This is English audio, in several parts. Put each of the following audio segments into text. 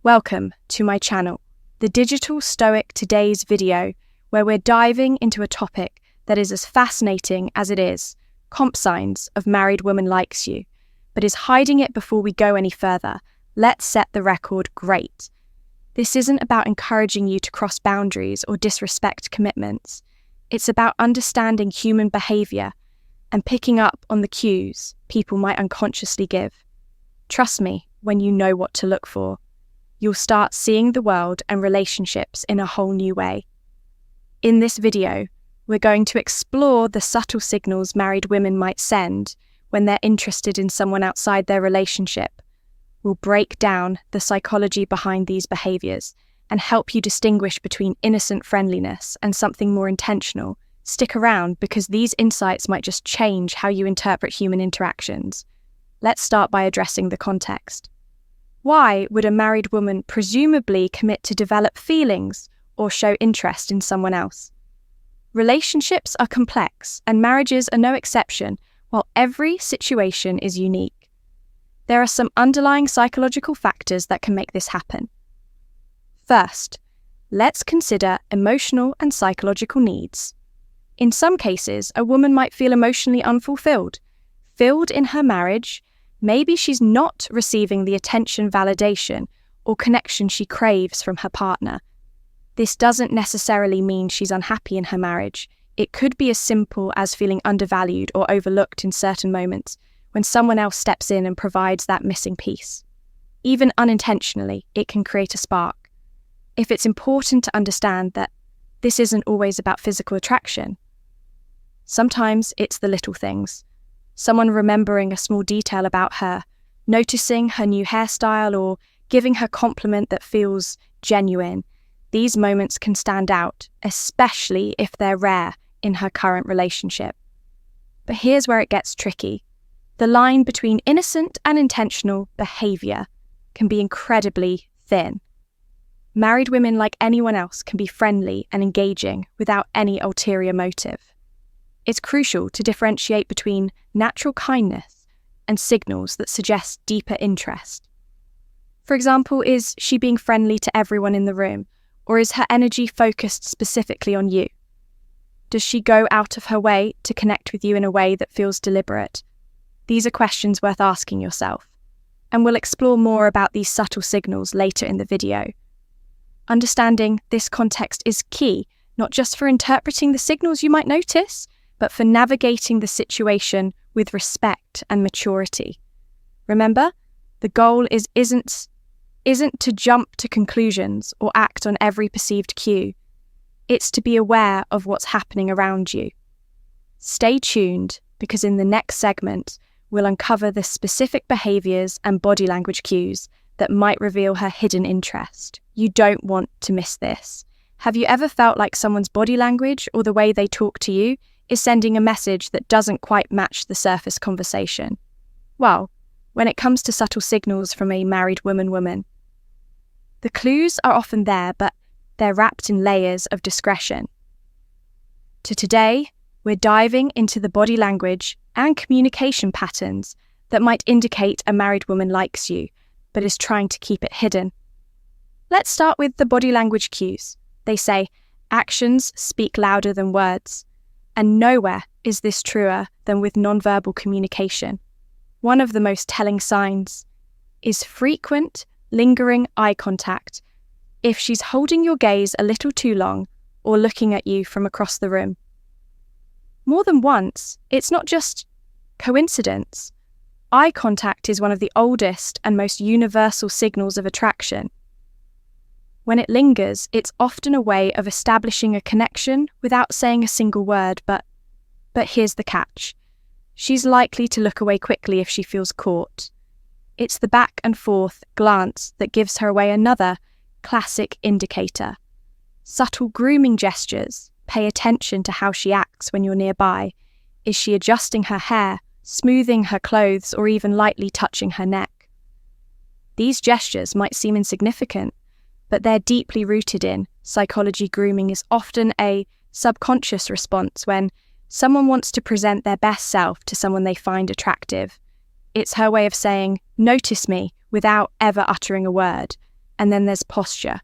Welcome to my channel, the Digital Stoic Today's video, where we're diving into a topic that is as fascinating as it is comp signs of married woman likes you, but is hiding it before we go any further. Let's set the record great. This isn't about encouraging you to cross boundaries or disrespect commitments. It's about understanding human behavior and picking up on the cues people might unconsciously give. Trust me, when you know what to look for, you'll start seeing the world and relationships in a whole new way. In this video, we're going to explore the subtle signals married women might send when they're interested in someone outside their relationship. We'll break down the psychology behind these behaviors and help you distinguish between innocent friendliness and something more intentional. Stick around because these insights might just change how you interpret human interactions. Let's start by addressing the context. Why would a married woman presumably commit to develop feelings or show interest in someone else? Relationships are complex, and marriages are no exception, while every situation is unique. There are some underlying psychological factors that can make this happen. First, let's consider emotional and psychological needs. In some cases, a woman might feel emotionally unfulfilled, filled in her marriage. Maybe she's not receiving the attention, validation, or connection she craves from her partner. This doesn't necessarily mean she's unhappy in her marriage. It could be as simple as feeling undervalued or overlooked in certain moments when someone else steps in and provides that missing piece. Even unintentionally, it can create a spark. It's important to understand that this isn't always about physical attraction. Sometimes it's the little things. Someone remembering a small detail about her, noticing her new hairstyle, or giving her compliment that feels genuine. These moments can stand out, especially if they're rare in her current relationship. But here's where it gets tricky. The line between innocent and intentional behavior can be incredibly thin. Married women, like anyone else, can be friendly and engaging without any ulterior motive. It's crucial to differentiate between natural kindness and signals that suggest deeper interest. For example, is she being friendly to everyone in the room, or is her energy focused specifically on you? Does she go out of her way to connect with you in a way that feels deliberate? These are questions worth asking yourself, and we'll explore more about these subtle signals later in the video. Understanding this context is key, not just for interpreting the signals you might notice, but for navigating the situation with respect and maturity. Remember, the goal isn't to jump to conclusions or act on every perceived cue. It's to be aware of what's happening around you. Stay tuned, because in the next segment, we'll uncover the specific behaviors and body language cues that might reveal her hidden interest. You don't want to miss this. Have you ever felt like someone's body language or the way they talk to you is sending a message that doesn't quite match the surface conversation? Well, when it comes to subtle signals from a married woman, the clues are often there, but they're wrapped in layers of discretion. Today, we're diving into the body language and communication patterns that might indicate a married woman likes you, but is trying to keep it hidden. Let's start with the body language cues. They say, actions speak louder than words. And nowhere is this truer than with nonverbal communication. One of the most telling signs is frequent, lingering eye contact. If she's holding your gaze a little too long or looking at you from across the room. More than once, it's not just coincidence. Eye contact is one of the oldest and most universal signals of attraction. When it lingers, it's often a way of establishing a connection without saying a single word, but here's the catch. She's likely to look away quickly if she feels caught. It's the back and forth glance that gives her away. Another classic indicator. Subtle grooming gestures. Pay attention to how she acts when you're nearby. Is she adjusting her hair, smoothing her clothes, or even lightly touching her neck? These gestures might seem insignificant, but they're deeply rooted in psychology. Grooming is often a subconscious response when someone wants to present their best self to someone they find attractive. It's her way of saying, "Notice me," without ever uttering a word. And then there's posture.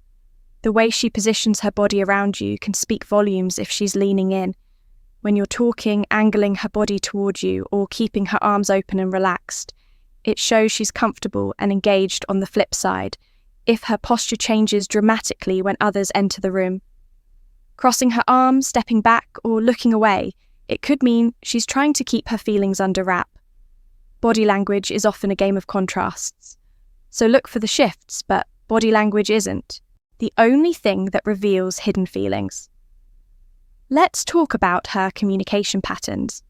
The way she positions her body around you can speak volumes if she's leaning in. When you're talking, angling her body towards you or keeping her arms open and relaxed, it shows she's comfortable and engaged. On the flip side, if her posture changes dramatically when others enter the room, crossing her arms, stepping back, or looking away, it could mean she's trying to keep her feelings under wrap. Body language is often a game of contrasts. So look for the shifts, but body language isn't the only thing that reveals hidden feelings. Let's talk about her communication patterns.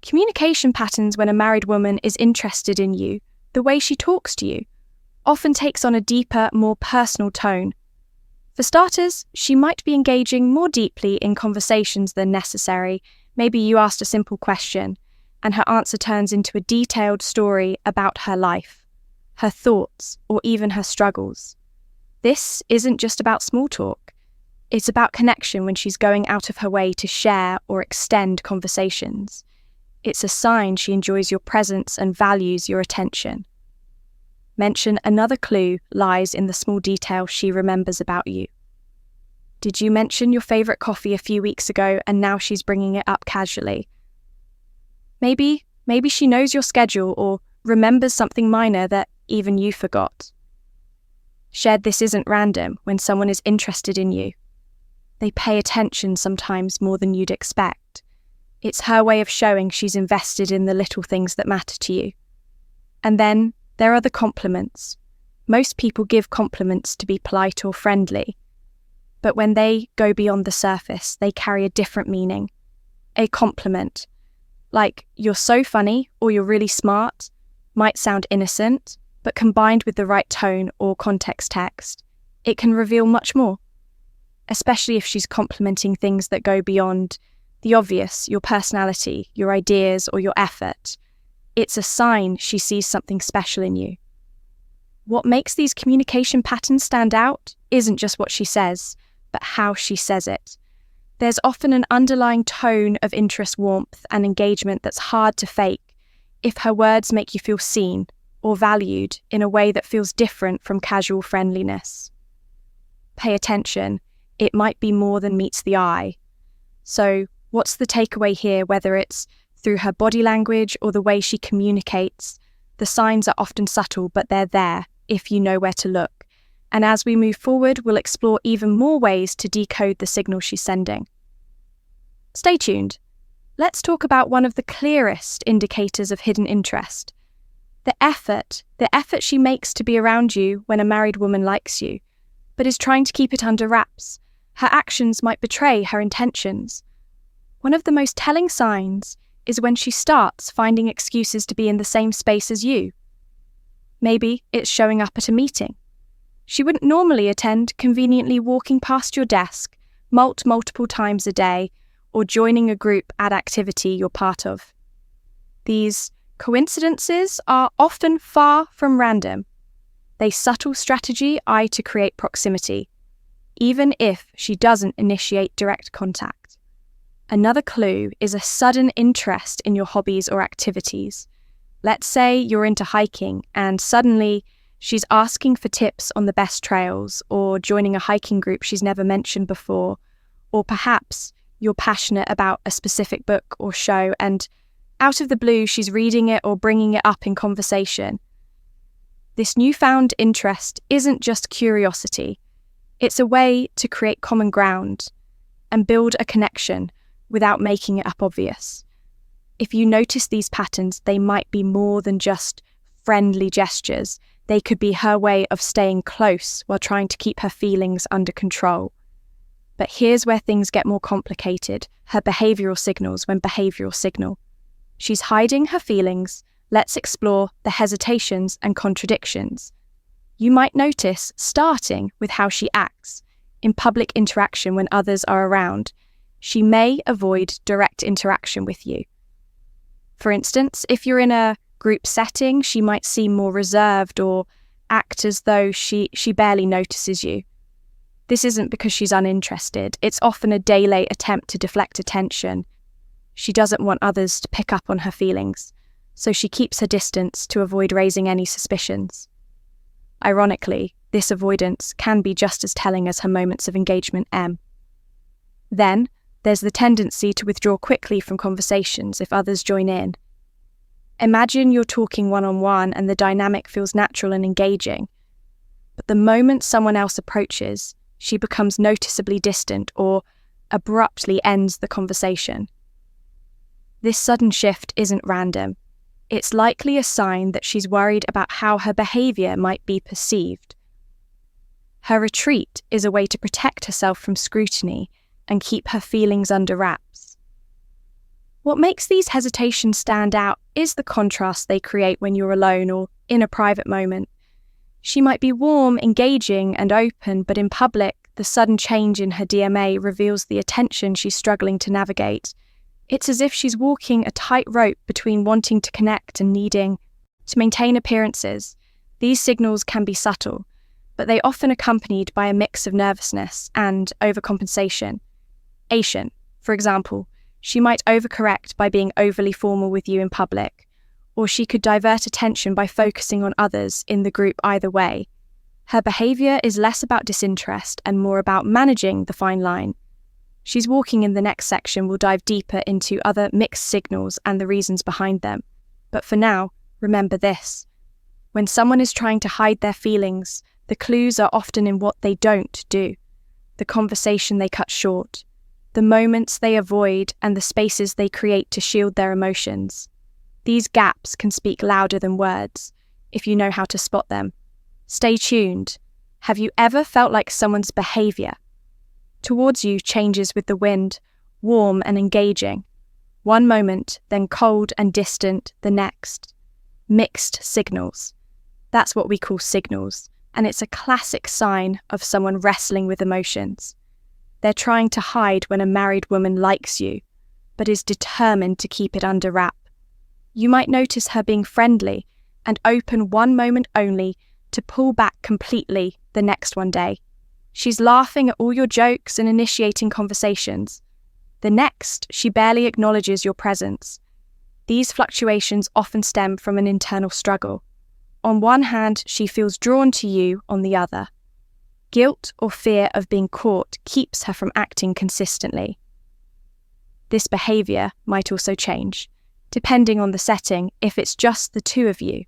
Communication patterns when a married woman is interested in you, the way she talks to you, often takes on a deeper, more personal tone. For starters, she might be engaging more deeply in conversations than necessary. Maybe you asked a simple question, and her answer turns into a detailed story about her life, her thoughts, or even her struggles. This isn't just about small talk. It's about connection when she's going out of her way to share or extend conversations. It's a sign she enjoys your presence and values your attention. Mention another clue lies in the small detail she remembers about you. Did you mention your favourite coffee a few weeks ago and now she's bringing it up casually? Maybe she knows your schedule or remembers something minor that even you forgot. Shared this isn't random when someone is interested in you. They pay attention sometimes more than you'd expect. It's her way of showing she's invested in the little things that matter to you. And then there are the compliments. Most people give compliments to be polite or friendly, but when they go beyond the surface, they carry a different meaning. A compliment, like "you're so funny" or "you're really smart," might sound innocent, but combined with the right tone or context text, it can reveal much more, especially if she's complimenting things that go beyond the obvious, your personality, your ideas, or your effort. It's a sign she sees something special in you. What makes these communication patterns stand out isn't just what she says, but how she says it. There's often an underlying tone of interest, warmth, and engagement that's hard to fake if her words make you feel seen or valued in a way that feels different from casual friendliness. Pay attention, it might be more than meets the eye. So, what's the takeaway here? Whether it's through her body language or the way she communicates, the signs are often subtle, but they're there if you know where to look. And as we move forward, we'll explore even more ways to decode the signal she's sending. Stay tuned. Let's talk about one of the clearest indicators of hidden interest. The effort she makes to be around you when a married woman likes you, but is trying to keep it under wraps. Her actions might betray her intentions. One of the most telling signs is when she starts finding excuses to be in the same space as you. Maybe it's showing up at a meeting she wouldn't normally attend, conveniently walking past your desk multiple times a day, or joining a group ad activity you're part of. These coincidences are often far from random. They subtle strategy eye to create proximity, even if she doesn't initiate direct contact. Another clue is a sudden interest in your hobbies or activities. Let's say you're into hiking and suddenly she's asking for tips on the best trails or joining a hiking group she's never mentioned before, or perhaps you're passionate about a specific book or show and out of the blue she's reading it or bringing it up in conversation. This newfound interest isn't just curiosity, it's a way to create common ground and build a connection without making it up obvious. If you notice these patterns, they might be more than just friendly gestures. They could be her way of staying close while trying to keep her feelings under control. But here's where things get more complicated, her behavioural signals when behavioural signal. She's hiding her feelings. Let's explore the hesitations and contradictions. You might notice, starting with how she acts. In public interaction when others are around, she may avoid direct interaction with you. For instance, if you're in a group setting, she might seem more reserved or act as though she barely notices you. This isn't because she's uninterested. It's often a day-late attempt to deflect attention. She doesn't want others to pick up on her feelings, so she keeps her distance to avoid raising any suspicions. Ironically, This avoidance can be just as telling as her moments of engagement M. Then, there's the tendency to withdraw quickly from conversations if others join in. Imagine you're talking one-on-one and the dynamic feels natural and engaging. But the moment someone else approaches, she becomes noticeably distant or abruptly ends the conversation. This sudden shift isn't random. It's likely a sign that she's worried about how her behaviour might be perceived. Her retreat is a way to protect herself from scrutiny and keep her feelings under wraps. What makes these hesitations stand out is the contrast they create when you're alone or in a private moment. She might be warm, engaging, and open, but in public, the sudden change in her DMA reveals the attention she's struggling to navigate. It's as if she's walking a tightrope between wanting to connect and needing to maintain appearances. These signals can be subtle, but they often accompanied by a mix of nervousness and overcompensation. Asian, for example, she might overcorrect by being overly formal with you in public, or she could divert attention by focusing on others in the group either way. Her behaviour is less about disinterest and more about managing the fine line. She's walking in the next section. We'll dive deeper into other mixed signals and the reasons behind them. But for now, remember this. When someone is trying to hide their feelings, the clues are often in what they don't do, the conversation they cut short, the moments they avoid, and the spaces they create to shield their emotions. These gaps can speak louder than words, if you know how to spot them. Stay tuned. Have you ever felt like someone's behaviour towards you changes with the wind, warm and engaging? One moment, then cold and distant the next. Mixed signals. That's what we call signals, and it's a classic sign of someone wrestling with emotions. They're trying to hide when a married woman likes you, but is determined to keep it under wrap. You might notice her being friendly and open one moment only to pull back completely the next one day. She's laughing at all your jokes and initiating conversations. The next, she barely acknowledges your presence. These fluctuations often stem from an internal struggle. On one hand, she feels drawn to you on the other. Guilt or fear of being caught keeps her from acting consistently. This behaviour might also change, depending on the setting, if it's just the two of you.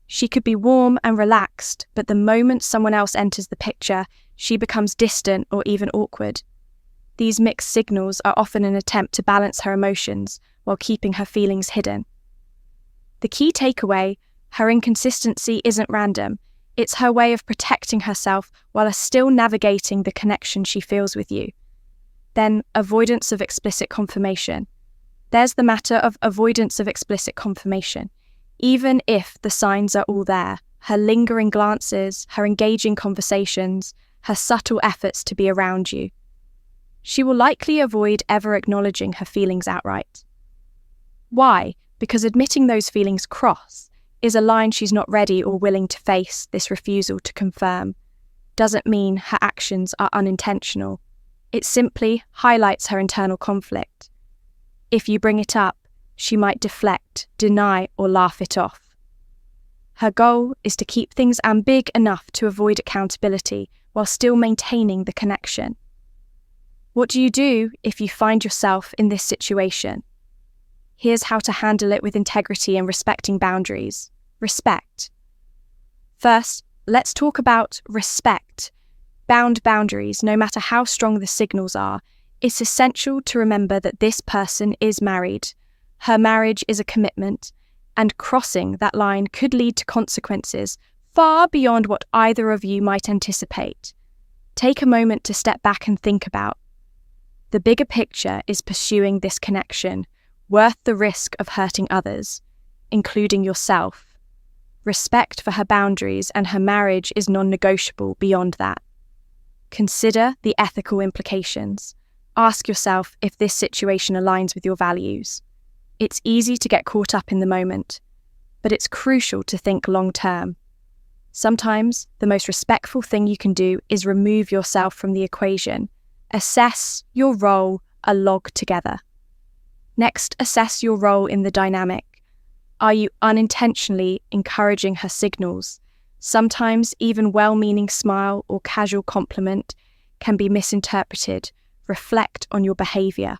She could be warm and relaxed, but the moment someone else enters the picture, she becomes distant or even awkward. These mixed signals are often an attempt to balance her emotions while keeping her feelings hidden. The key takeaway: her inconsistency isn't random. It's her way of protecting herself while still navigating the connection she feels with you. Then, avoidance of explicit confirmation. There's the matter of avoidance of explicit confirmation. Even if the signs are all there, her lingering glances, her engaging conversations, her subtle efforts to be around you, she will likely avoid ever acknowledging her feelings outright. Why? Because admitting those feelings is a line she's not ready or willing to face. This refusal to confirm doesn't mean her actions are unintentional. It simply highlights her internal conflict. If you bring it up, she might deflect, deny, or laugh it off. Her goal is to keep things ambiguous enough to avoid accountability while still maintaining the connection. What do you do if you find yourself in this situation? Here's how to handle it with integrity and respecting boundaries. Respect. First, let's talk about respect. Boundaries, no matter how strong the signals are, it's essential to remember that this person is married. Her marriage is a commitment, and crossing that line could lead to consequences far beyond what either of you might anticipate. Take a moment to step back and think about. The bigger picture is pursuing this connection, worth the risk of hurting others, including yourself. Respect for her boundaries and her marriage is non-negotiable beyond that. Consider the ethical implications. Ask yourself if this situation aligns with your values. It's easy to get caught up in the moment, but it's crucial to think long-term. Sometimes the most respectful thing you can do is remove yourself from the equation. Assess your role along together. Next, assess your role in the dynamic. Are you unintentionally encouraging her signals, Sometimes even well-meaning smile or casual compliment can be misinterpreted. Reflect on your behavior.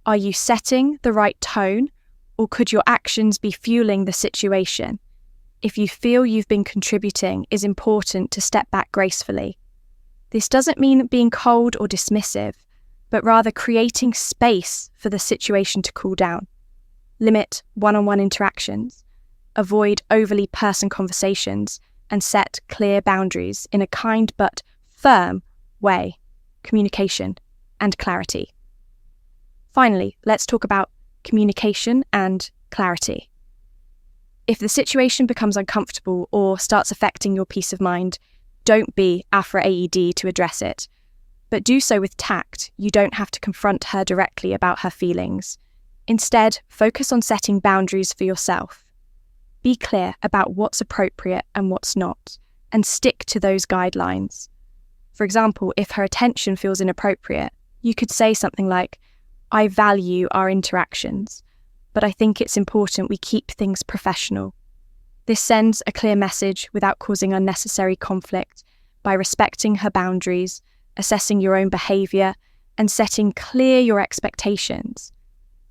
Are you setting the right tone, or could your actions be fueling the situation? If you feel you've been contributing, it's important to step back gracefully. This doesn't mean being cold or dismissive, but rather creating space for the situation to cool down. Limit one-on-one interactions. Avoid overly personal conversations and set clear boundaries in a kind but firm way. Communication and clarity. Finally, let's talk about communication and clarity. If the situation becomes uncomfortable or starts affecting your peace of mind, don't be Afra AED to address it, but do so with tact. You don't have to confront her directly about her feelings. Instead, focus on setting boundaries for yourself. Be clear about what's appropriate and what's not, and stick to those guidelines. For example, if her attention feels inappropriate, you could say something like, "I value our interactions, but I think it's important we keep things professional." This sends a clear message without causing unnecessary conflict by respecting her boundaries, assessing your own behavior, and setting clear your expectations.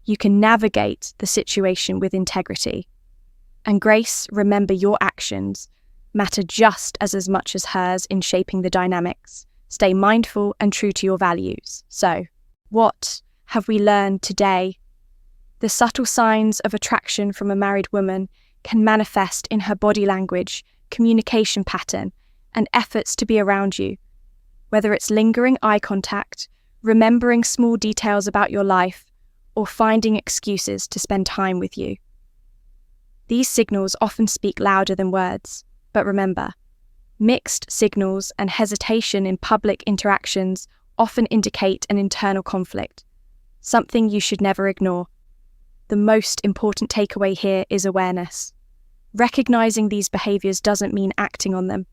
You can navigate the situation with integrity. And Grace, remember your actions matter just as much as hers in shaping the dynamics. Stay mindful and true to your values. So, what have we learned today? The subtle signs of attraction from a married woman can manifest in her body language, communication pattern, and efforts to be around you. Whether it's lingering eye contact, remembering small details about your life, or finding excuses to spend time with you. These signals often speak louder than words, but remember, mixed signals and hesitation in public interactions often indicate an internal conflict, something you should never ignore. The most important takeaway here is awareness. Recognizing these behaviors doesn't mean acting on them.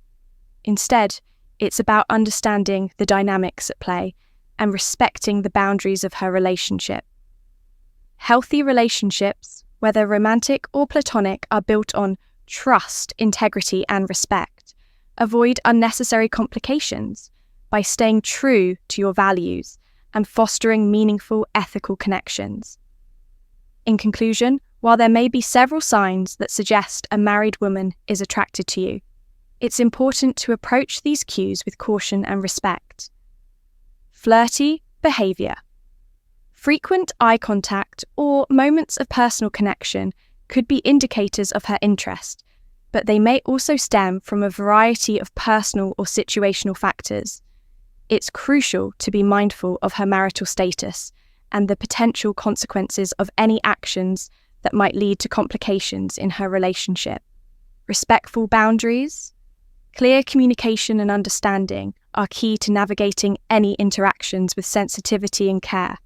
Instead, it's about understanding the dynamics at play and respecting the boundaries of her relationship. Healthy relationships, whether romantic or platonic, are built on trust, integrity, and respect. Avoid unnecessary complications by staying true to your values and fostering meaningful, ethical connections. In conclusion, while there may be several signs that suggest a married woman is attracted to you, it's important to approach these cues with caution and respect. Flirty behavior. Frequent eye contact or moments of personal connection could be indicators of her interest, but they may also stem from a variety of personal or situational factors. It's crucial to be mindful of her marital status and the potential consequences of any actions that might lead to complications in her relationship. Respectful boundaries, clear communication and understanding are key to navigating any interactions with sensitivity and care.